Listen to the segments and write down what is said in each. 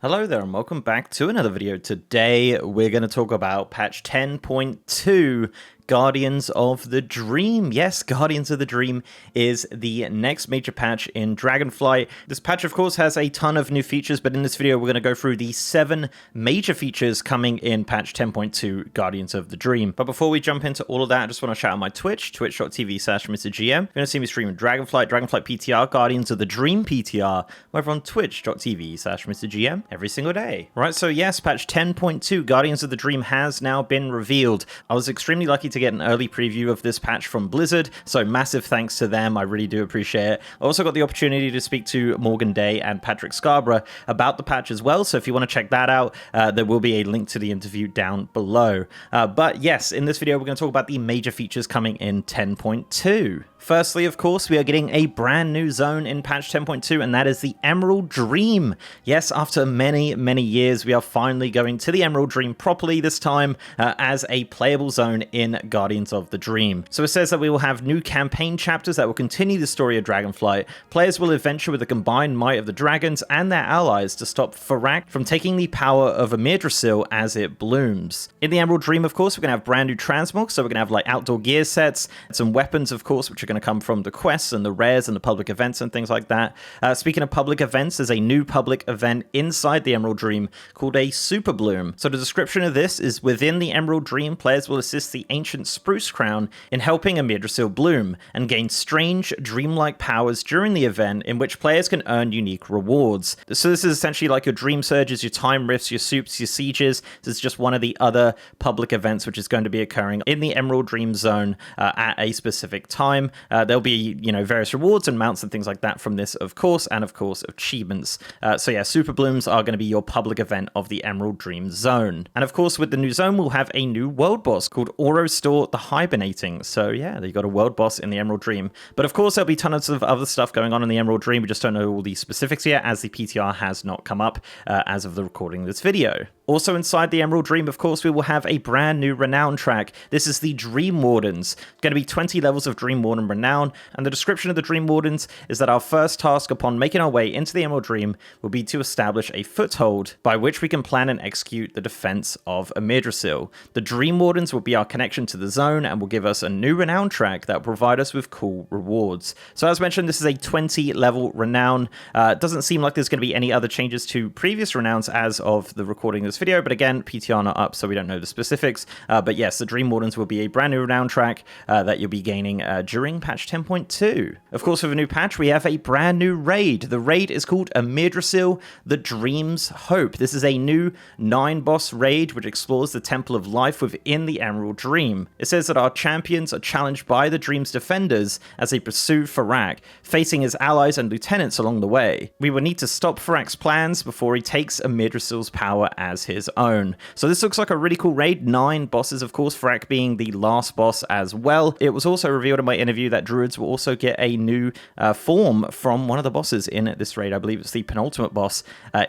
Hello there and welcome back to another video. Today we're going to talk about patch 10.2, Guardians of the Dream. Yes, Guardians of the Dream is the next major patch in Dragonflight. This patch, of course, has a ton of new features, but in this video we're going to go through the 7 major features coming in patch 10.2, Guardians of the Dream. But before we jump into all of that, I just want to shout out my Twitch, twitch.tv/MrGM. You're going to see me stream Dragonflight, Dragonflight PTR, Guardians of the Dream PTR, over on twitch.tv/MrGM every single day. Right, so yes, patch 10.2, Guardians of the Dream has now been revealed. I was extremely lucky to get an early preview of this patch from Blizzard, so massive thanks to them. I really do appreciate it. I also got the opportunity to speak to Morgan Day and Patrick Scarborough about the patch as well, so if you want to check that out, there will be a link to the interview down below. But yes, in this video we're going to talk about the major features coming in 10.2. Firstly, of course, we are getting a brand new zone in patch 10.2, and that is the Emerald Dream. Yes, after many, many years, we are finally going to the Emerald Dream properly this time as a playable zone in Guardians of the Dream. So it says that we will have new campaign chapters that will continue the story of Dragonflight. Players will adventure with the combined might of the dragons and their allies to stop Farak from taking the power of Amirdrassil as it blooms. In the Emerald Dream, of course, we're going to have brand new transmogs, so we're going to have like outdoor gear sets, some weapons, of course, which are going to come from the quests and the rares and the public events and things like that. Speaking of public events, there's a new public event inside the Emerald Dream called a Super Bloom. So the description of this is: within the Emerald Dream, players will assist the ancient Spruce Crown in helping Amirdrassil bloom and gain strange, dreamlike powers during the event, in which players can earn unique rewards. So this is essentially like your Dream Surges, your Time Rifts, your Soups, your Sieges. This is just one of the other public events which is going to be occurring in the Emerald Dream zone at a specific time. There'll be, various rewards and mounts and things like that from this, of course, and of course, achievements. So yeah, Super Blooms are going to be your public event of the Emerald Dream zone. And of course, with the new zone, we'll have a new world boss called Orostor the Hibernating. So yeah, you got a world boss in the Emerald Dream. But of course, there'll be tons of other stuff going on in the Emerald Dream. We just don't know all the specifics yet, as the PTR has not come up as of the recording of this video. Also inside the Emerald Dream, of course, we will have a brand new Renown track. This is the Dream Wardens. Going to be 20 levels of Dream Warden Renown, and the description of the Dream Wardens is that our first task upon making our way into the Emerald Dream will be to establish a foothold by which we can plan and execute the defense of Amirdrassil. The Dream Wardens will be our connection to the zone and will give us a new Renown track that will provide us with cool rewards. So as mentioned, this is a 20 level Renown. It doesn't seem like there's going to be any other changes to previous Renowns as of the recording of this video, but again, PTR not up, so we don't know the specifics. But yes, the Dream Wardens will be a brand new Renown track that you'll be gaining during patch 10.2. Of course, with a new patch, we have a brand new raid. The raid is called Amirdrassil, the Dream's Hope. This is a new 9-boss raid which explores the Temple of Life within the Emerald Dream. It says that our champions are challenged by the Dream's defenders as they pursue Farak, facing his allies and lieutenants along the way. We will need to stop Farak's plans before he takes Amirdrassil's power as his own. So this looks like a really cool raid. 9 bosses, of course, Farak being the last boss as well. It was also revealed in my interview that druids will also get a new form from one of the bosses in this raid. I believe it's the penultimate boss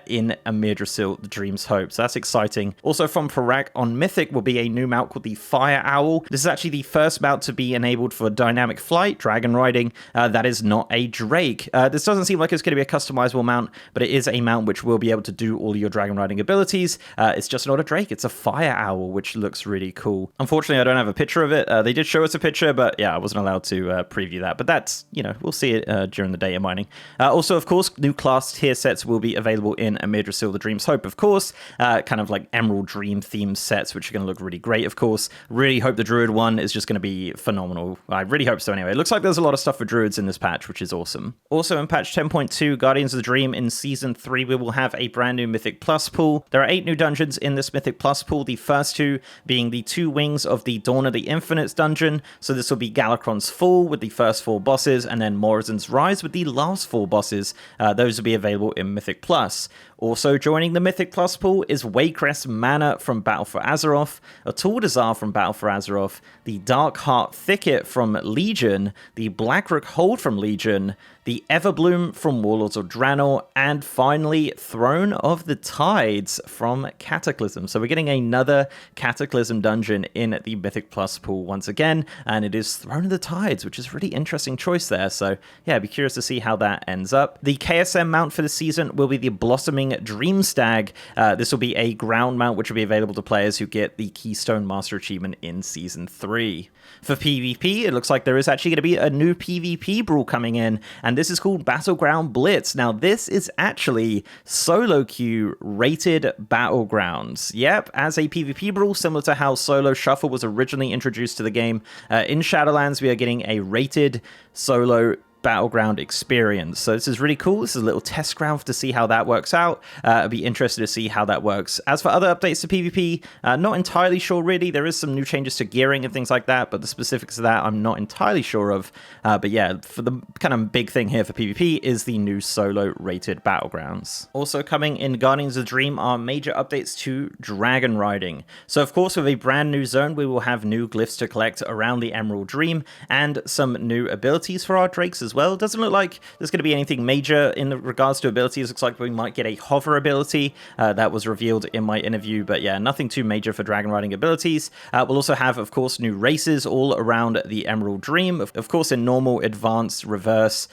in Amirdrassil, the Dream's Hope. So that's exciting. Also from Farak on Mythic will be a new mount called the Fire Owl. This is actually the first mount to be enabled for dynamic flight, dragon riding. That is not a Drake. This doesn't seem like it's going to be a customizable mount, but it is a mount which will be able to do all your dragon riding abilities. It's just not a Drake, it's a Fire Owl, which looks really cool. Unfortunately, I don't have a picture of it. They did show us a picture, but yeah, I wasn't allowed to preview that. But that's, we'll see it during the data mining. Also, of course, new class tier sets will be available in Amirdrassil, the Dream's Hope, of course. Kind of like Emerald Dream themed sets, which are going to look really great, of course. Really hope the Druid one is just going to be phenomenal. I really hope so anyway. It looks like there's a lot of stuff for Druids in this patch, which is awesome. Also, in patch 10.2, Guardians of the Dream, in Season 3, we will have a brand new Mythic Plus pool. There are 8 new dungeons in this Mythic Plus pool, the first 2 being the 2 wings of the Dawn of the Infinites dungeon. So this will be Galakron's Fall with the first 4 bosses, and then Morazan's Rise with the last 4 bosses. Those will be available in Mythic Plus. Also joining the Mythic Plus pool is Waycrest Manor from Battle for Azeroth, Ataldazar from Battle for Azeroth, the Darkheart Thicket from Legion, the Blackrook Hold from Legion, the Everbloom from Warlords of Draenor, and finally Throne of the Tides from from Cataclysm. So we're getting another Cataclysm dungeon in the Mythic Plus pool once again, and it is Throne of the Tides, which is a really interesting choice there. So yeah, I'd be curious to see how that ends up. The KSM mount for the season will be the Blossoming Dream Stag. This will be a ground mount, which will be available to players who get the Keystone Master Achievement in Season 3. For PvP, it looks like there is actually going to be a new PvP brawl coming in, and this is called Battleground Blitz. Now, this is actually solo queue rated battlegrounds. Yep, as a PvP brawl, similar to how Solo Shuffle was originally introduced to the game. In Shadowlands, we are getting a rated solo battleground experience. So this is really cool. This is a little test ground to see how that works out. I'd be interested to see how that works. As for other updates to PvP, not entirely sure really. There is some new changes to gearing and things like that, but the specifics of that I'm not entirely sure of. But yeah, for the kind of big thing here for PvP is the new solo rated battlegrounds. Also coming in Guardians of the Dream are major updates to Dragon Riding. So of course, with a brand new zone, we will have new glyphs to collect around the Emerald Dream and some new abilities for our drakes as well. It doesn't look like there's going to be anything major in regards to abilities. It looks like we might get a hover ability that was revealed in my interview, but yeah, nothing too major for dragon riding abilities. We'll also have, of course, new races all around the Emerald Dream. Of course, in normal, advanced, reverse,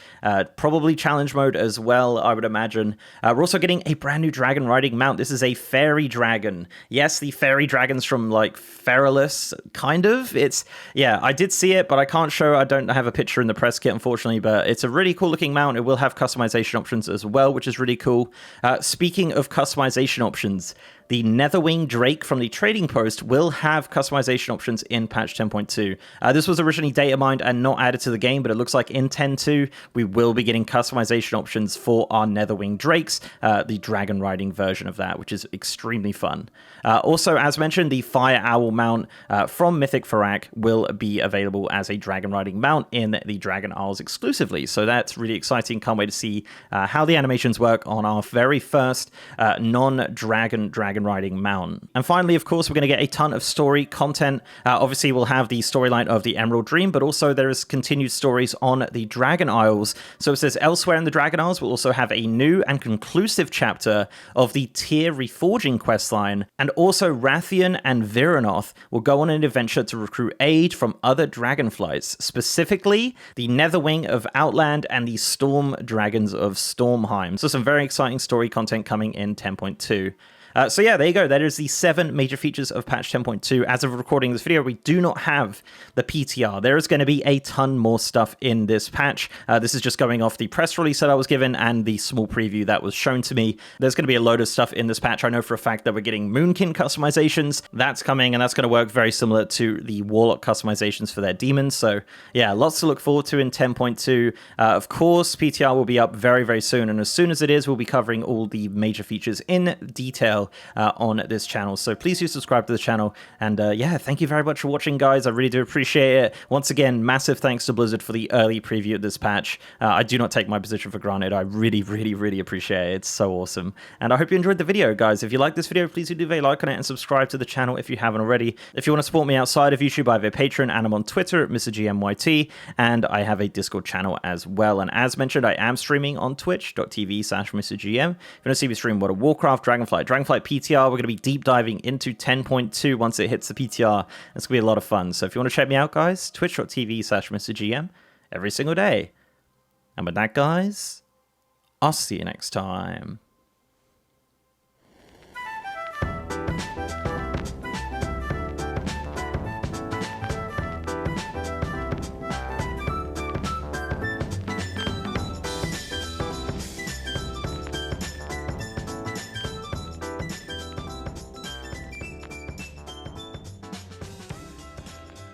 probably challenge mode as well, I would imagine. We're also getting a brand new dragon riding mount. This is a fairy dragon. Yes, the fairy dragons from like Feralus, kind of. Yeah, I did see it, but I can't show. I don't have a picture in the press kit, unfortunately, but it's a really cool looking mount. It will have customization options as well, which is really cool. Speaking of customization options, the Netherwing Drake from the Trading Post will have customization options in patch 10.2. This was originally data mined and not added to the game, but it looks like in 10.2 we will be getting customization options for our Netherwing Drakes, the dragon riding version of that, which is extremely fun. Also, as mentioned, the Fire Owl mount from Mythic Farak will be available as a dragon riding mount in the Dragon Isles exclusively. So that's really exciting. Can't wait to see how the animations work on our very first non-dragon riding mount. And finally, of course, we're going to get a ton of story content. Obviously, we'll have the storyline of the Emerald Dream, but also there is continued stories on the Dragon Isles. So it says elsewhere in the Dragon Isles, we'll also have a new and conclusive chapter of the Tyr Reforging questline. And also Rathian and Viranoth will go on an adventure to recruit aid from other dragonflights, specifically the Netherwing of Outland and the Storm Dragons of Stormheim. So some very exciting story content coming in 10.2. So yeah, there you go. That is the 7 major features of patch 10.2. As of recording this video, we do not have the PTR. There is going to be a ton more stuff in this patch. This is just going off the press release that I was given and the small preview that was shown to me. There's going to be a load of stuff in this patch. I know for a fact that we're getting Moonkin customizations. That's coming, and that's going to work very similar to the Warlock customizations for their demons. So yeah, lots to look forward to in 10.2. Of course, PTR will be up very, very soon, and as soon as it is, we'll be covering all the major features in detail on this channel. So please do subscribe to the channel, and yeah, thank you very much for watching, guys. I really do appreciate it. Once again, massive thanks to Blizzard for the early preview of this patch. I do not take my position for granted. I really, really, really appreciate it. It's so awesome, and I hope you enjoyed the video, guys. If you like this video, please do leave a like on it and subscribe to the channel if you haven't already. If you want to support me outside of YouTube, I have a Patreon, and I'm on Twitter at MrGMYT, and I have a Discord channel as well. And as mentioned, I am streaming on twitch.tv/MrGM. If you want to see me stream World of Warcraft, Dragonflight PTR, we're going to be deep diving into 10.2 once it hits the PTR. It's going to be a lot of fun. So if you want to check me out, guys, twitch.tv/MrGM every single day. And with that, guys, I'll see you next time.